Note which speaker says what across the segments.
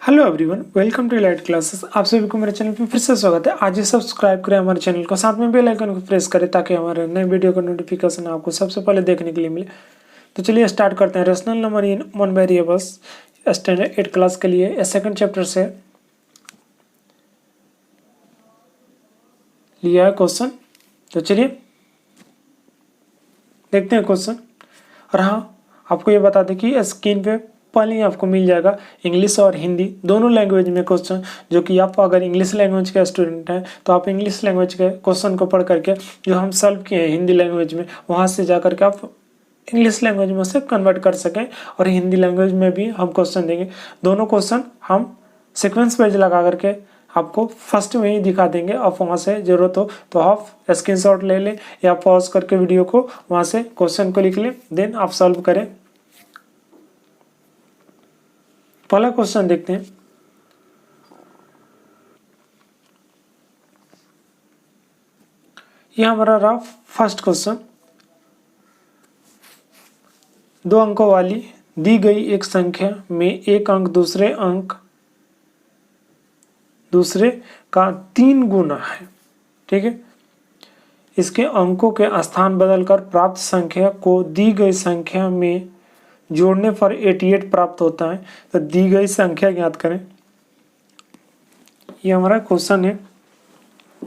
Speaker 1: Hello everyone, welcome to light classes. आप सभी को मेरे चैनल पे फिर से स्वागत है। आज ही सब्सक्राइब करें हमारे चैनल को, साथ में बेल आइकन को प्रेस करें ताकि हमारे नए वीडियो का नोटिफिकेशन आपको सबसे पहले देखने के लिए मिले। तो चलिए स्टार्ट करते हैं। Rational number in one variables standard 8 class के लिए सेकंड चैप्टर से लिया है क्वेश्चन। तो चलिए देखते हैं क्वेश्चन। और हाँ, आपको ये बता दें कि स्क्रीन पे पहले ही आपको मिल जाएगा इंग्लिश और हिंदी दोनों लैंग्वेज में क्वेश्चन, जो कि आप अगर इंग्लिश लैंग्वेज का स्टूडेंट हैं तो आप इंग्लिश लैंग्वेज के क्वेश्चन को पढ़ करके जो हम सॉल्व किए हैं हिंदी लैंग्वेज में, वहाँ से जा करके आप इंग्लिश लैंग्वेज में से कन्वर्ट कर सकें और हिंदी लैंग्वेज में भी हम क्वेश्चन देंगे। दोनों क्वेश्चन हम सिक्वेंस वाइज लगा करके आपको फर्स्ट में ही दिखा देंगे। आप वहाँ से ज़रूरत हो तो आप स्क्रीनशॉट ले लें या पॉज करके वीडियो को वहाँ से क्वेश्चन को लिख लें, देन आप सॉल्व करें। पहला क्वेश्चन देखते हैं। यह हमारा रहा फर्स्ट क्वेश्चन। 2 अंकों वाली दी गई एक संख्या में एक अंक दूसरे का 3 गुना है। ठीक है, इसके अंकों के स्थान बदलकर प्राप्त संख्या को दी गई संख्या में जोड़ने पर 88 प्राप्त होता है। तो दी गई संख्या ज्ञात करें। ये हमारा क्वेश्चन है।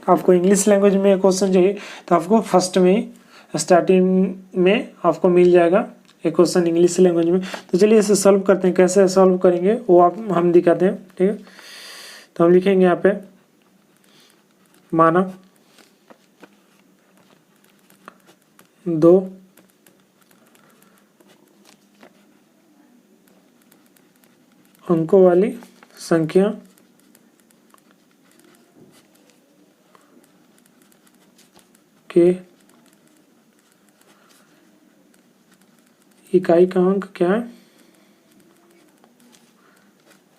Speaker 1: आपको इंग्लिश लैंग्वेज में क्वेश्चन चाहिए तो आपको फर्स्ट में स्टार्टिंग में आपको मिल जाएगा एक क्वेश्चन इंग्लिश लैंग्वेज में। तो चलिए इसे सॉल्व करते हैं। कैसे सॉल्व करेंगे वो हम दिखाते हैं। ठीक है, तो हम लिखेंगे यहाँ पे माना 2 अंकों वाली संख्या के इकाई का अंक क्या है?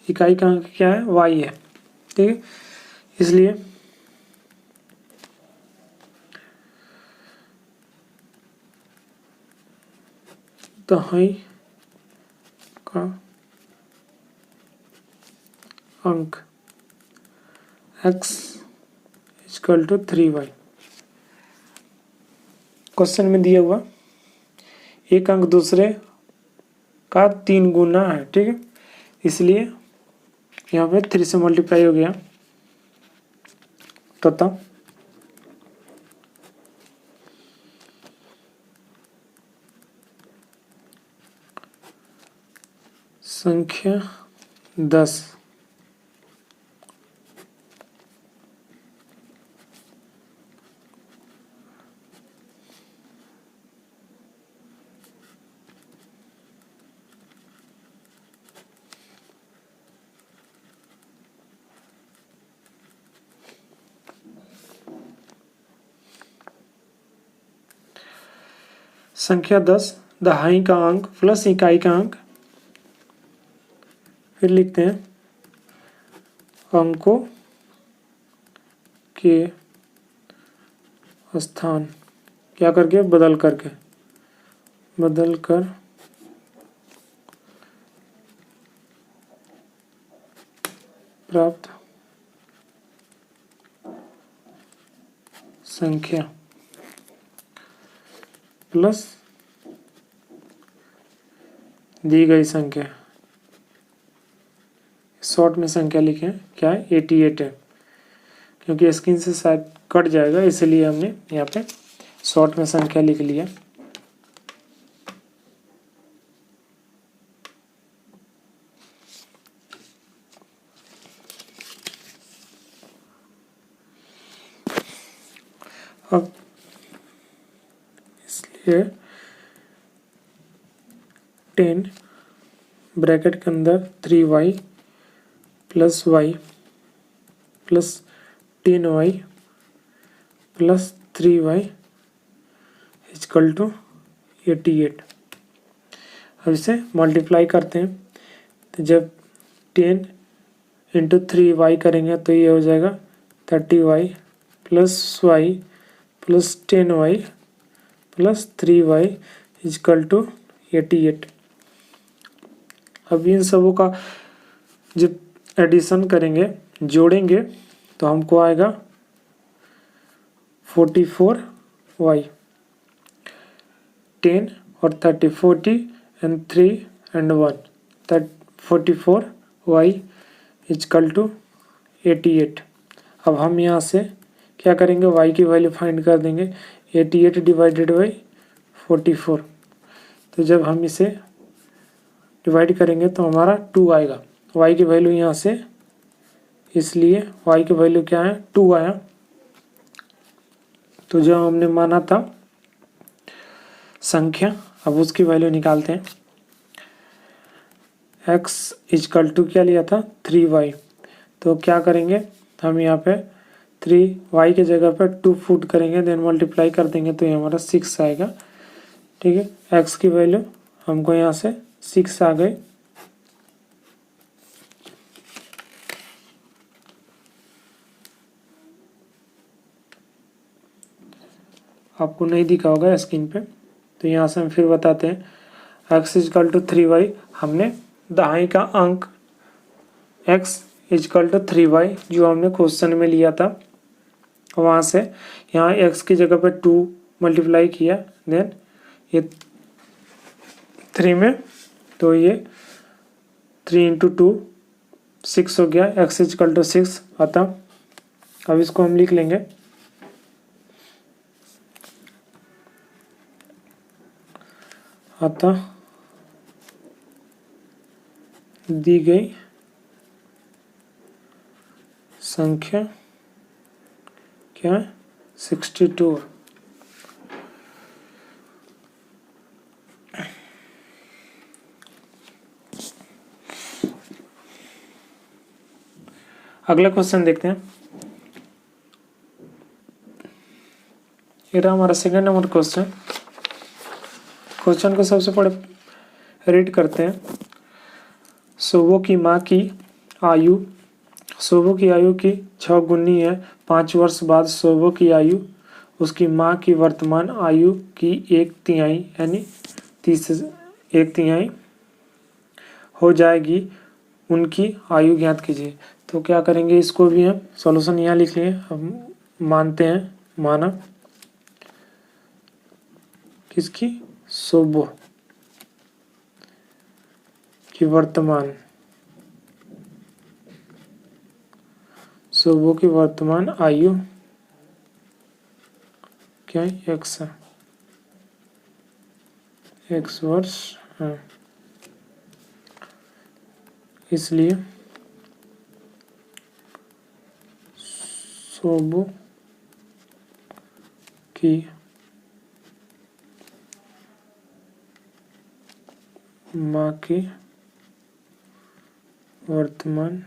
Speaker 1: इकाई का अंक क्या है? y है। ठीक है, इसलिए दहाई का अंक x equal to 3y। Question में दिया हुआ एक अंक दूसरे का 3 गुना है। ठीक है, इसलिए यहाँ पे 3 से मल्टीप्लाई हो गया तथा संख्या 10 संख्या 10 दहाई का अंक प्लस इकाई का अंक, फिर लिखते हैं अंकों के स्थान क्या करके बदल कर प्राप्त संख्या प्लस दी गई संख्या। शॉर्ट में संख्या लिखे क्या है? 88 है, क्योंकि स्क्रीन से शायद कट जाएगा इसलिए हमने यहाँ पे शॉर्ट में संख्या लिख लिया। अब इसलिए 10 ब्रैकेट के अंदर 3y plus y plus 10y plus 3y equal to 88। अब इसे मल्टीप्लाई करते हैं तो जब 10 इंटू 3y करेंगे तो ये हो जाएगा 30y plus y plus 10y plus 3y equal to 88। अब इन सबों का जब एडिशन करेंगे, जोड़ेंगे, तो हमको आएगा 44y, 10 और 30, 40 and 3 and 1, 44y is equal to 88। अब हम यहाँ से क्या करेंगे, y की वैल्यू फाइंड कर देंगे, 88 डिवाइडेड बाई 44। तो जब हम इसे डिवाइड करेंगे तो हमारा 2 आएगा, y की वैल्यू यहाँ से, इसलिए y की वैल्यू क्या है, 2 आया। तो जो हमने माना था संख्या, अब उसकी वैल्यू निकालते हैं। x इजकल टू क्या लिया था, 3y। तो क्या करेंगे, हम यहाँ पे 3y के जगह पे 2 पुट करेंगे, देन मल्टीप्लाई कर देंगे तो ये हमारा 6 आएगा। ठीक है, x की वैल्यू हमको यहाँ से 6 आ गई। आपको नहीं दिखा होगा स्क्रीन पे, तो यहाँ से हम फिर बताते हैं। x इजकल टू 3y, हमने दाएं का अंक x इजकल टू 3y जो हमने क्वेश्चन में लिया था, वहाँ से यहाँ x की जगह पे 2 मल्टीप्लाई किया, देन ये 3 में, तो ये 3 इंटू 2 6 हो गया, x इजकल टू 6। अतः अब इसको हम लिख लेंगे, अतः दी गई संख्या क्या है, 62। अगला क्वेश्चन देखते हैं। ये रहा हमारा सेकंड नंबर क्वेश्चन। क्वेश्चन को सबसे पहले रीड करते हैं। सोबो की माँ की आयु, सोबो की आयु की 6 गुनी है। 5 वर्ष बाद सोबो की आयु उसकी माँ की वर्तमान आयु की 1/3 यानी 1/3 हो जाएगी। उनकी आयु ज्ञात कीजिए। तो क्या करेंगे, इसको भी हम सॉल्यूशन यहाँ लिख लिए। अब मानते हैं, माना किसकी, सोबो की वर्तमान, सोबो की वर्तमान आयु क्या है, x वर्ष है। इसलिए सोबो की माँ की वर्तमान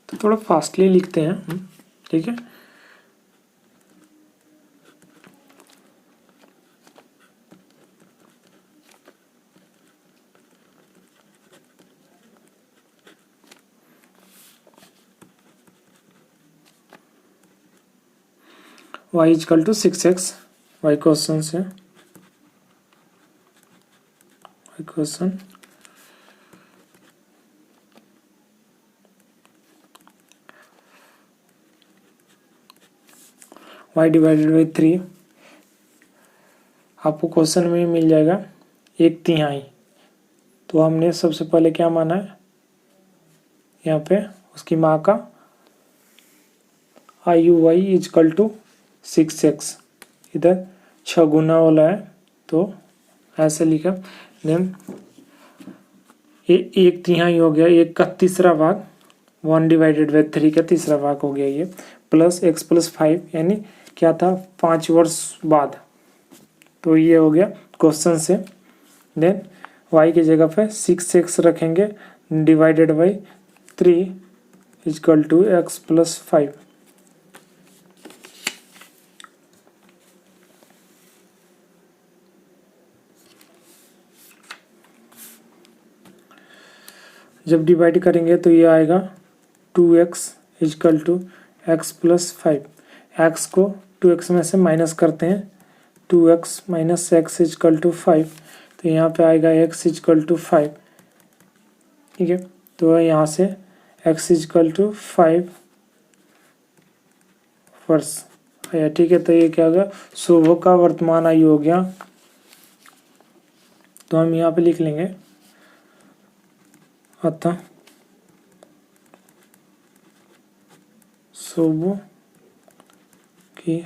Speaker 1: तो थोड़ा फास्टली लिखते हैं, ठीक है। y equal to 6x, y question से, y question y divided by 3, आपको क्वेश्चन में मिल जाएगा 1/3। तो हमने सबसे पहले क्या माना है, यहाँ पे उसकी माँ का आयु y इजकल टू 6x, इधर 6 गुना वाला है तो ऐसे लिखा। देन ये 1/3 हो गया, 1 का तीसरा भाग, 1 डिवाइडेड बाई 3 का तीसरा भाग हो गया ये, प्लस x प्लस 5 यानी क्या था, 5 वर्ष बाद। तो ये हो गया क्वेश्चन से। देन y की जगह पे 6x रखेंगे divided by 3 equal to x plus 5। जब डिवाइड करेंगे तो ये आएगा 2x equal to x plus 5। x को 2x में से माइनस करते हैं, 2x minus x equal to 5, तो यहाँ पे आएगा x इजकल टू 5। ठीक है, तो यहाँ से x इजकल टू 5 वर्ष आया। ठीक है, तो ये क्या होगा, शुभ का वर्तमान आयु हो गया। तो हम यहाँ पे लिख लेंगे अतः शुभ की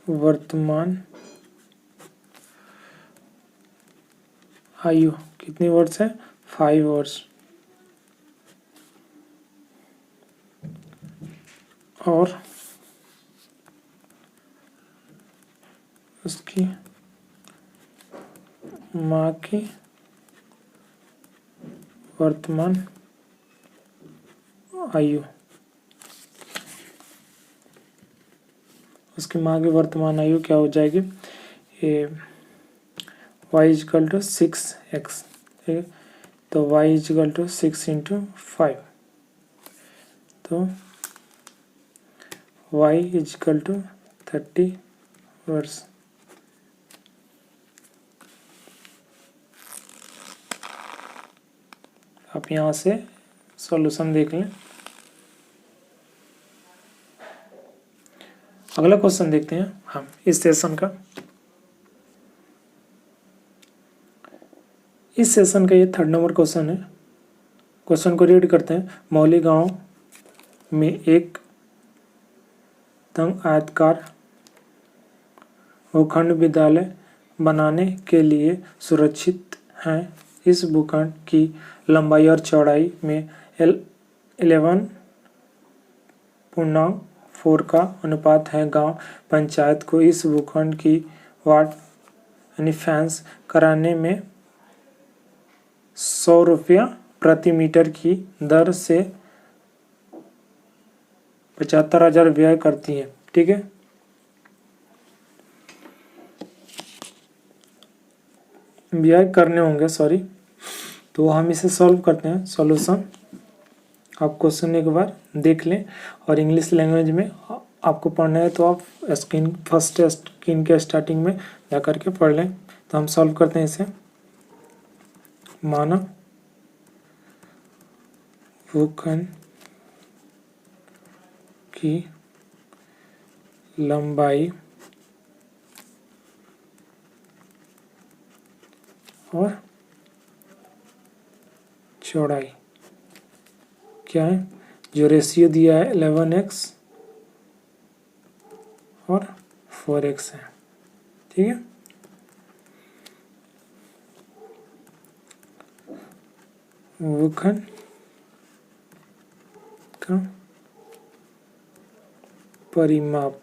Speaker 1: वर्तमान आयु कितनी वर्ष है, 5 वर्ष। और उसकी माँ की वर्तमान आयु, उसकी माँ की वर्तमान आयु क्या हो जाएगी, ये y इजकल टू 6x। ठीक है, तो y इजकल टू 6 इंटू 5, तो y इजकल टू 30 वर्ष। आप यहाँ से सॉल्यूशन देख लें। अगला क्वेश्चन देखते हैं हम इस सेशन का। इस सेशन का ये 3rd नंबर क्वेश्चन है। क्वेश्चन को रीड करते हैं। मौली गांव में एक तंग आयताकार भूखंड विद्यालय बनाने के लिए सुरक्षित है। इस भूखंड की लंबाई और चौड़ाई में 11.4 का अनुपात है। गांव पंचायत को इस भूखंड की वार्ड यानी फैंस कराने में 100 रुपया प्रति मीटर की दर से 75,000 व्यय करती है। ठीक है, व्यय करने होंगे, सॉरी। तो हम इसे सॉल्व करते हैं। सॉल्यूशन आप क्वेश्चन एक बार देख लें, और इंग्लिश लैंग्वेज में आपको पढ़ना है तो आप फर्स्ट स्क्रीन के स्टार्टिंग में जा करके पढ़ लें। तो हम सॉल्व करते हैं इसे। माना भूखंड की लंबाई और चौड़ाई क्या है, जो रेशियो दिया है 11x और 4x है। ठीक है, भूखंड का परिमाप,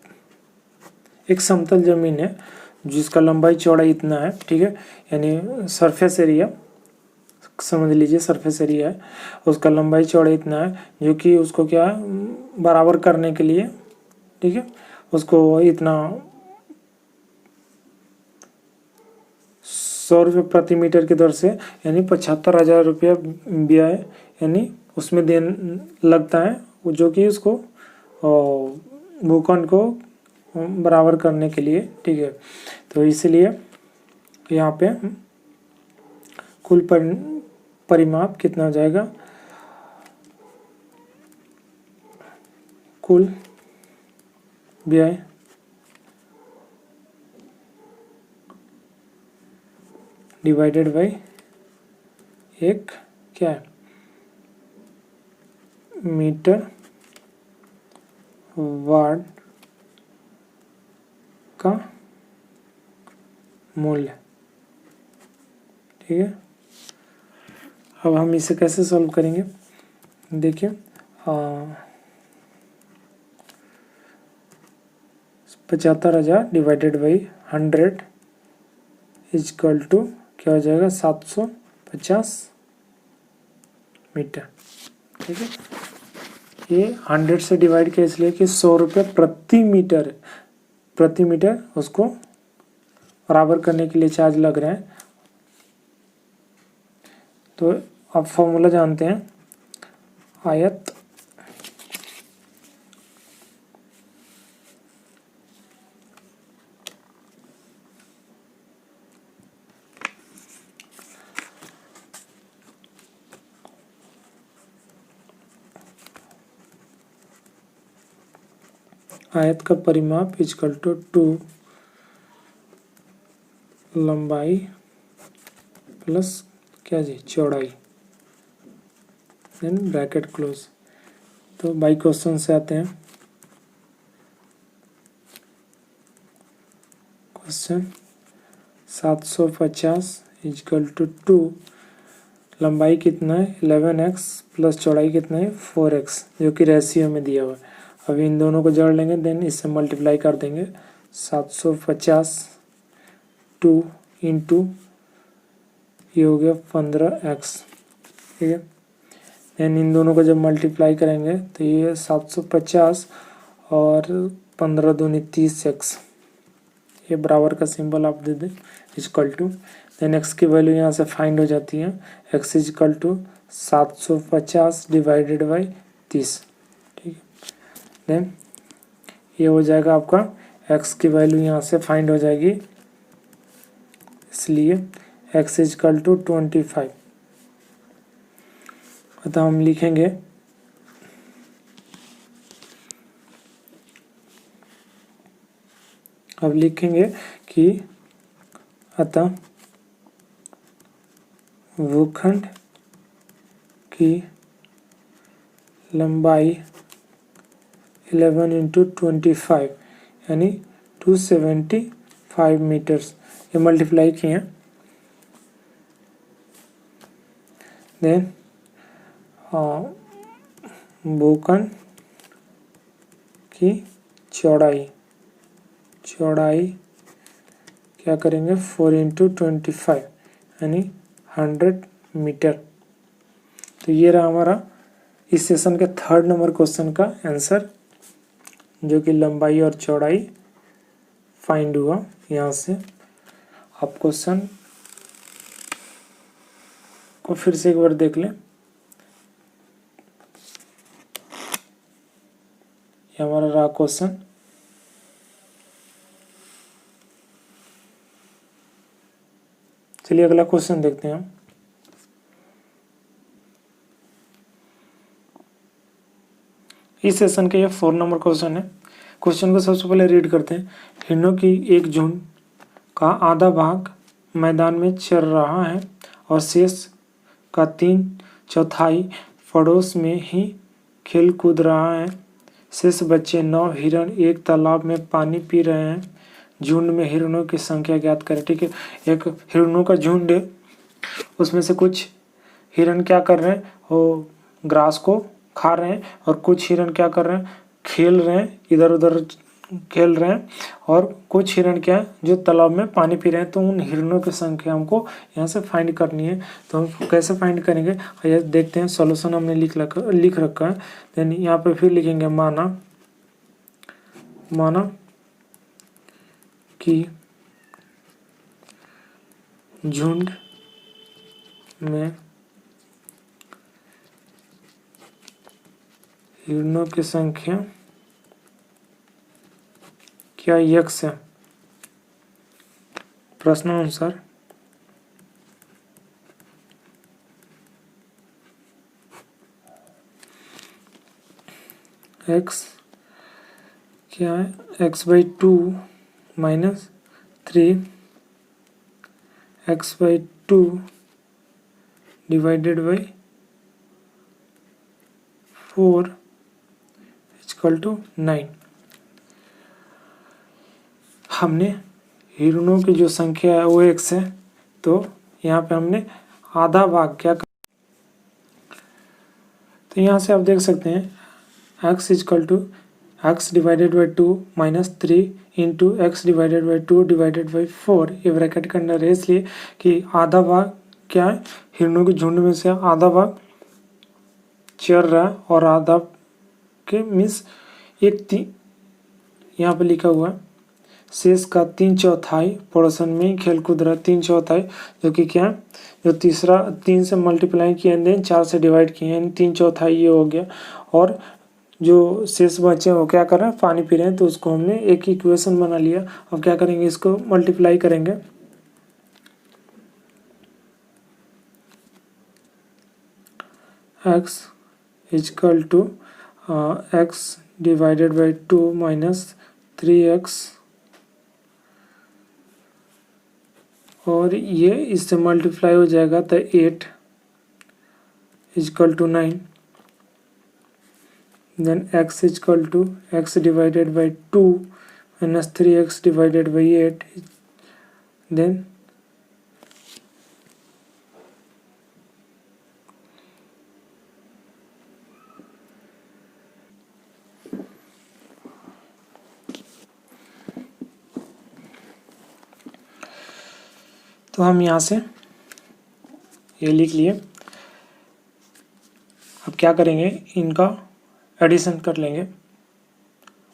Speaker 1: एक समतल जमीन है जिसका लंबाई चौड़ाई इतना है। ठीक है, यानी सरफेस एरिया समझ लीजिए, सरफेस एरिया है, उसका लंबाई चौड़ाई इतना है, जो कि उसको क्या बराबर करने के लिए, ठीक है, उसको इतना 100 रुपये प्रति मीटर की दर से यानी 75,000 रुपया व्यय यानी उसमें लगता है, जो कि उसको भूखंड को बराबर करने के लिए। ठीक है, तो इसलिए यहाँ पे कुल परिमाप कितना हो जाएगा, कुल व्यय डिवाइडेड बाई एक क्या है, मीटर वार्ड का मूल्य। ठीक है, अब हम इसे कैसे सॉल्व करेंगे, देखिए 75,000 डिवाइडेड बाई 100 इजकल टू क्या हो जाएगा, 750 मीटर। ठीक है, ये 100 से डिवाइड किया इसलिए कि 100 रुपये प्रति मीटर उसको बराबर करने के लिए चार्ज लग रहे हैं। तो आप फॉर्मूला जानते हैं, आयत आयत का परिमाप इक्वल टू 2 लंबाई प्लस क्या जी चौड़ाई, देन ब्रैकेट क्लोज। तो बाई क्वेश्चन से आते हैं। क्वेश्चन 750 इक्वल टू 2, लंबाई कितना है 11x प्लस चौड़ाई कितना है 4x, जो कि रेशियो में दिया हुआ है। अभी इन दोनों को जोड़ लेंगे, देन इससे मल्टीप्लाई कर देंगे। 750 2 इंटू ये हो गया 15x, ठीक है। देन इन दोनों को जब मल्टीप्लाई करेंगे तो ये 750 और 15 दूनी 30x, ये बराबर का सिंबल आप दे दें इक्वल टू। देन x की वैल्यू यहाँ से फाइंड हो जाती है, x equal to 750 divided by 30, ठीक है। देन ये हो जाएगा आपका, x की वैल्यू यहाँ से फाइंड हो जाएगी, इसलिए x इक्वल टू 25। अतः हम लिखेंगे कि अतः भूखंड की लंबाई 11 इंटू 25 यानी 275 मीटर्स, ये मल्टीप्लाई किए हैं। देन भूखंड की चौड़ाई क्या करेंगे 4 इंटू 25 यानी 100 मीटर। तो ये रहा हमारा इस सेशन के 3rd नंबर क्वेश्चन का आंसर, जो कि लंबाई और चौड़ाई फाइंड हुआ। यहाँ से आप क्वेश्चन को फिर से एक बार देख लें। ये हमारा रहा क्वेश्चन। चलिए अगला क्वेश्चन देखते हैं हम। इस सेशन के ये 4 नंबर क्वेश्चन है। क्वेश्चन को सबसे पहले रीड करते हैं। हिरणों की एक झुंड का आधा भाग मैदान में चर रहा है और शेष का 3/4 पड़ोस में ही खेल कूद रहा है। शेष बच्चे 9 हिरण एक तालाब में पानी पी रहे हैं। झुंड में हिरणों की संख्या ज्ञात करें, ठीक है। एक हिरणों का झुंड है, उसमें से कुछ हिरण क्या कर रहे हैं, वो ग्रास को खा रहे हैं, और कुछ हिरण क्या कर रहे हैं, खेल रहे हैं, इधर उधर खेल रहे हैं, और कुछ हिरण क्या है जो तालाब में पानी पी रहे हैं। तो उन हिरणों की संख्या हमको यहाँ से फाइंड करनी है। तो हम कैसे फाइंड करेंगे, ये देखते हैं। सॉल्यूशन हमने लिख रखा है। देन यहाँ पे फिर लिखेंगे माना कि झुंड में हिरणों की संख्या क्या x है। प्रश्नानुसार x क्या है, x/2 minus 3 x/2 divided by 4 equal to 9। हमने हिरणों की जो संख्या है वो x है, तो यहाँ पे हमने आधा भाग क्या कर, तो यहाँ से आप देख सकते हैं x equal to x divided by 2 minus 3 into X divided by 2 divided by 4, ये ब्रैकेट के अंदर है, इसलिए कि आधा भाग क्या है, हिरणों के झुंड में से आधा भाग चर रहा है और आधा के मीन्स यहाँ पे लिखा हुआ है शेष का 3/4 पोर्शन में खेल कूद रहा है। 3/4 जो कि क्या है, जो तीसरा 3 से मल्टीप्लाई किए देन 4 से डिवाइड किए हैं, 3/4 ये हो गया। और जो शेष बचे वो क्या कर रहे हैं, पानी पी रहे हैं। तो उसको हमने एक इक्वेशन बना लिया। अब क्या करेंगे, इसको मल्टीप्लाई करेंगे। x equal to x divided by 2 minus 3x, और ये इससे मल्टीप्लाई हो जाएगा तो 8 equal to 9, then x equal to x divided by 2 minus 3x divided by 8, then तो हम यहाँ से ये लिख लिए। अब क्या करेंगे, इनका एडिशन कर लेंगे,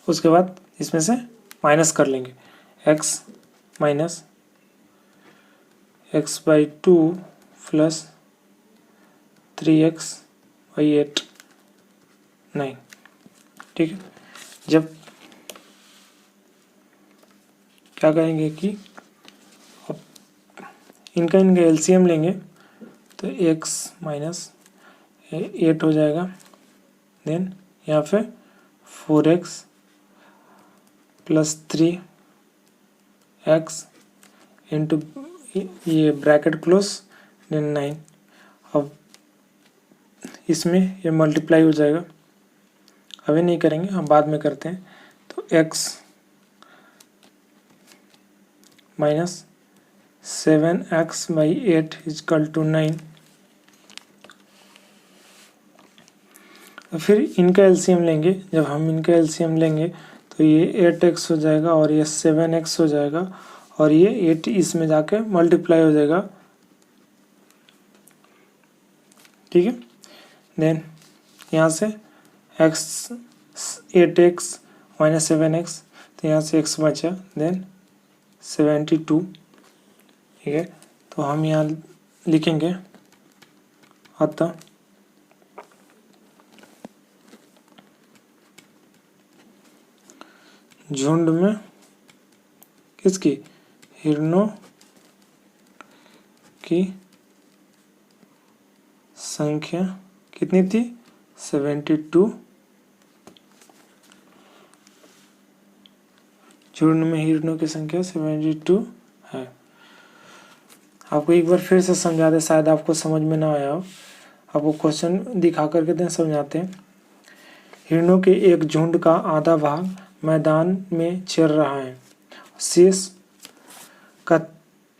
Speaker 1: उसके बाद इसमें से माइनस कर लेंगे। x minus x by 2 plus 3x by 8 9, ठीक है। जब क्या करेंगे कि इनका एलसीएम लेंगे तो x माइनस 8 हो जाएगा, देन यहाँ पे 4x प्लस 3x इंटू ये ब्रैकेट क्लोज, देन 9। अब इसमें ये मल्टीप्लाई हो जाएगा, अभी नहीं करेंगे, हम बाद में करते हैं। तो x minus 7x by 8 equal to 9। फिर इनका एलसीएम लेंगे, जब हम इनका एलसीएम लेंगे तो ये 8x हो जाएगा और ये 7x हो जाएगा, और ये 8 इसमें जाके मल्टीप्लाई हो जाएगा, ठीक है। देन यहाँ से x 8x माइनस 7x, तो यहाँ से x बचा, देन 72, ठीक है। तो हम यहाँ लिखेंगे अतः झुंड में किसकी, हिरणों की संख्या कितनी थी, 72। झुंड में हिरणों की संख्या 72 है। आपको एक बार फिर से समझा दे, शायद आपको समझ में ना आया हो, आपको क्वेश्चन दिखा करके दें, समझाते हैं। हिरणों के एक झुंड का आधा भाग मैदान में चर रहा है, शेष का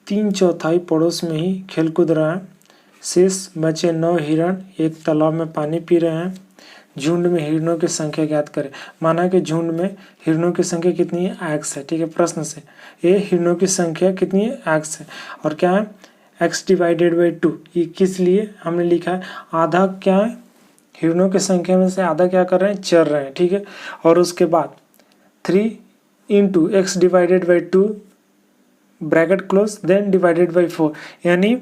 Speaker 1: 3/4 पड़ोस में ही खेल कूद रहा है। शेष बचे 9 हिरण एक तालाब में पानी पी रहे हैं। झुंड में हिरणों की संख्या ज्ञात करें। माना कि झुंड में हिरणों की संख्या कितनी है, x है, ठीक है। प्रश्न से ये हिरणों की संख्या कितनी है, x है, और क्या है, x डिवाइडेड बाई 2। ये किस लिए हमने लिखा है, आधा क्या है, हिरणों की संख्या में से आधा क्या कर रहे हैं, चर रहे हैं, ठीक है। और उसके बाद 3 into X divided by 2 bracket close, then divided by 4, यानी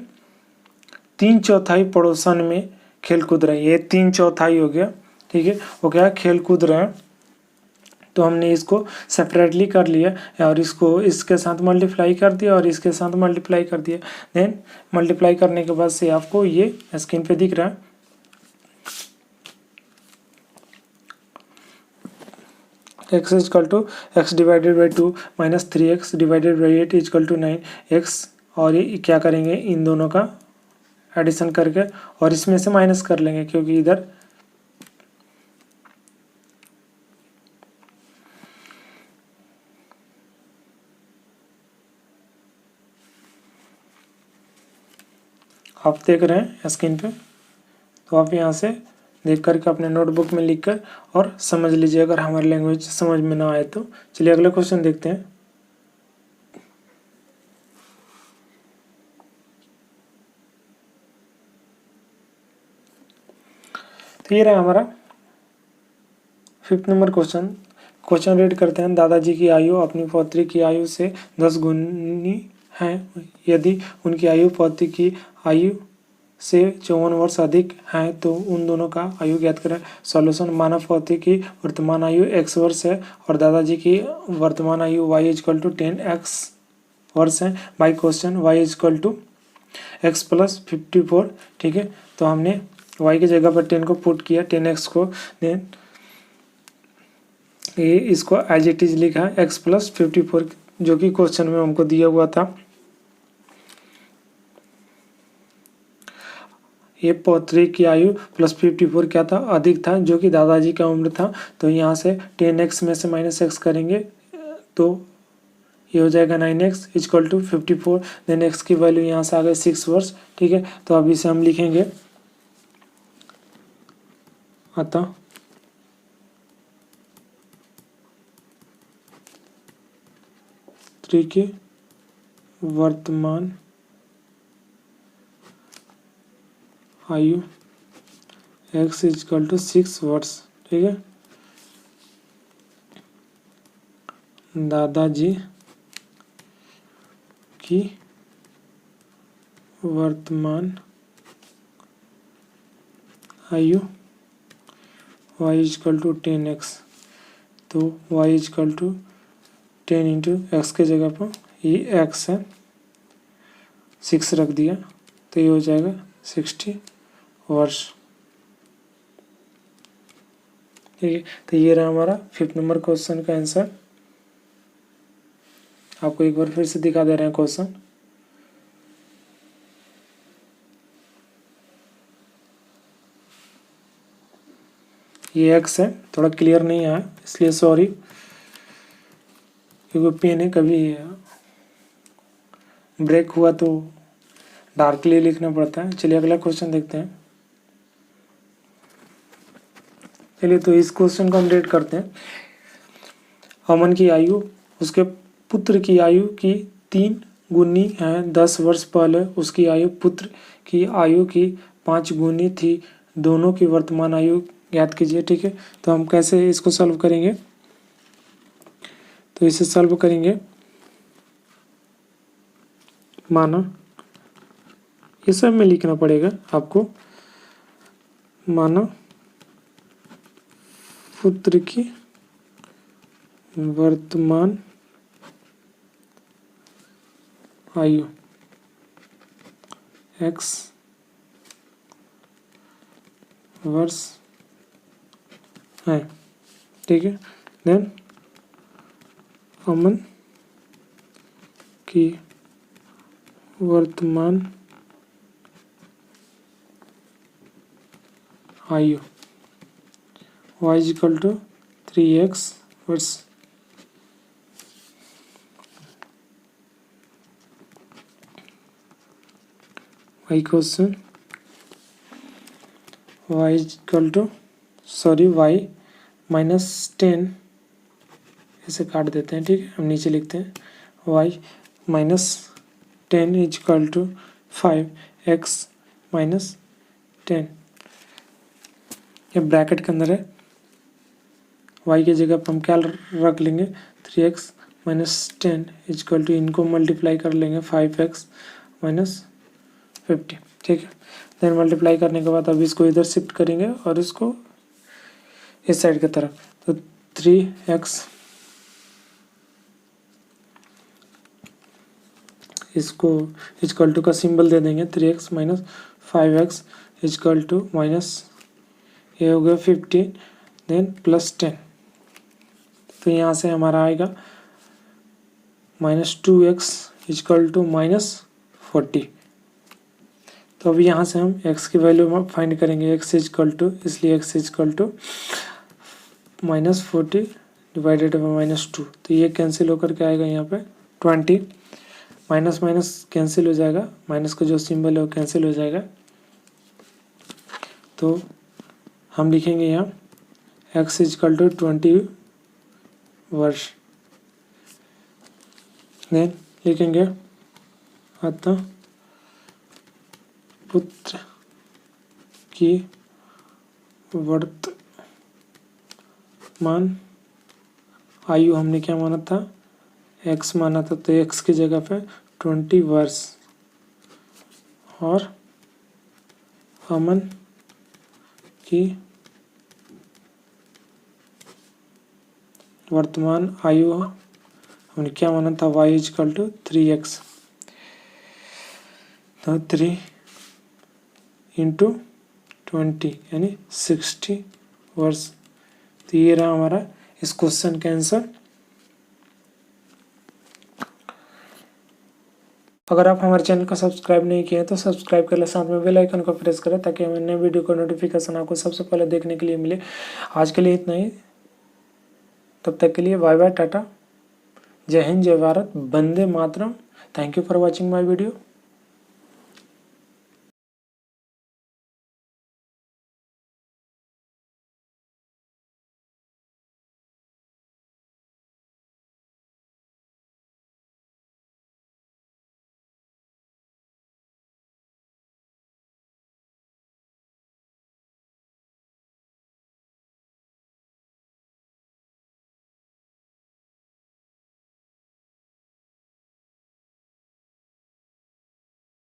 Speaker 1: 3/4 पड़ोसन में खेल कूद रहे हैं। ये 3/4 हो गया, ठीक है। वो क्या खेल कूद रहे हैं, तो हमने इसको सेपरेटली कर लिया और इसको इसके साथ मल्टीप्लाई कर दिया और इसके साथ मल्टीप्लाई कर दिया। देन मल्टीप्लाई करने के बाद से आपको ये स्क्रीन पे दिख रहा है, x equal to X divided by 2 minus 3x divided by 8 equal to 9x। और ये क्या करेंगे, इन दोनों का एडिशन करके और इसमें से माइनस कर लेंगे, क्योंकि इधर आप देख रहे हैं स्क्रीन पे, तो आप यहाँ से देख करके अपने नोटबुक में लिख कर और समझ लीजिए, अगर हमारी लैंग्वेज समझ में ना आए तो। चलिए अगला क्वेश्चन देखते हैं। तो ये रहा हमारा 5th number question. Question read करते हैं। दादाजी की आयु अपनी पौत्री की आयु से 10 गुनी है। यदि उनकी आयु पौत्री की आयु से 54 वर्ष अधिक है तो उन दोनों का आयु ज्ञात करें। सॉल्यूशन, मानव पौत्री की वर्तमान आयु x वर्ष है और दादाजी की वर्तमान आयु y इजकल टू 10x वर्ष है। By question y equal to x plus 54, ठीक है। तो हमने y की जगह पर 10 को पुट किया, 10x को, देन ये इसको एज इट इज लिखा है x प्लस 54, जो कि क्वेश्चन में हमको दिया हुआ था। ये पौत्री की आयु प्लस 54 क्या था, अधिक था, जो कि दादाजी का उम्र था। तो यहाँ से 10x में से -x करेंगे तो ये हो जाएगा 9x equal to 54। Then x की वैल्यू यहाँ से आ गई 6 वर्ष। ठीक है, तो अब इसे हम लिखेंगे अतः पुत्री की वर्तमान आयु x इक्वल टू 6 वर्ष। ठीक है, दादाजी की वर्तमान आयु y इक्वल टू 10x। तो y equal to 10 into X के जगह पर ये x है, 6 रख दिया तो ये हो जाएगा 60 वर्ष। ठीक है, तो ये रहा हमारा 5th नंबर क्वेश्चन का आंसर। आपको एक बार फिर से दिखा दे रहे हैं क्वेश्चन। ये x है, थोड़ा क्लियर नहीं आया इसलिए सॉरी, क्योंकि पेन है, कभी ब्रेक हुआ तो डार्कली लिखना पड़ता है। चलिए अगला क्वेश्चन देखते हैं। चलिए तो इस क्वेश्चन को हम रेट करते हैं। अमन की आयु उसके पुत्र की आयु की 3 गुनी है। 10 वर्ष पहले उसकी आयु पुत्र की आयु की 5 गुनी थी। दोनों की वर्तमान आयु ज्ञात कीजिए। ठीक है, तो हम कैसे इसको सॉल्व करेंगे, तो इसे सॉल्व करेंगे। माना ये सब में लिखना पड़ेगा आपको। माना पुत्र की वर्तमान आयु x वर्ष है। ठीक है, देन अमन की वर्तमान आयु y इक्वल टू 3x वर्ष। y question y equal to y -10, इसे काट देते हैं। ठीक है, हम नीचे लिखते हैं y -10 इक्वल टू 5x -10। ये ब्रैकेट के अंदर है। y की जगह पर हम क्या रख लेंगे, 3x -10 इक्वल टू, इनको मल्टीप्लाई कर लेंगे 5x -50। ठीक है, देन मल्टीप्लाई करने के बाद अब इसको इधर शिफ्ट करेंगे और इसको इस साइड की तरफ, तो 3x इसको इक्वल टू का सिंबल दे देंगे, 3x -5x equal to minus ये हो गया 15, देन +10। तो यहाँ से हमारा आएगा -2x इक्वल टू -40। तो अभी यहाँ से हम x की वैल्यू फाइंड करेंगे। x इक्वल टू, इसलिए x equal to -40 divided by -2, तो ये कैंसिल होकर के आएगा यहाँ पे 20। माइनस माइनस कैंसिल हो जाएगा, माइनस का जो सिंबल है वो कैंसिल हो जाएगा। तो हम लिखेंगे यहाँ x इक्वल टू 20 वर्ष। देन लिखेंगे अतः पुत्र की वर्तमान आयु हमने क्या माना था, x माना था, तो x की जगह पे 20 वर्ष, और अमन की वर्तमान आयु हमने क्या माना था, y इक्वल टू 3x, तो 3 इंटू 20 यानी 60 वर्ष। तो ये रहा हमारा इस क्वेश्चन के आंसर। अगर आप हमारे चैनल को सब्सक्राइब नहीं किए तो सब्सक्राइब कर ले, साथ में बेल आइकन को प्रेस करें ताकि हमारे नए वीडियो का नोटिफिकेशन आपको सबसे पहले देखने के लिए मिले। आज के लिए इतना ही, तब तक के लिए बाय बाय, टाटा, जय हिंद, जय भारत, वंदे मातरम। Thank you for watching my video.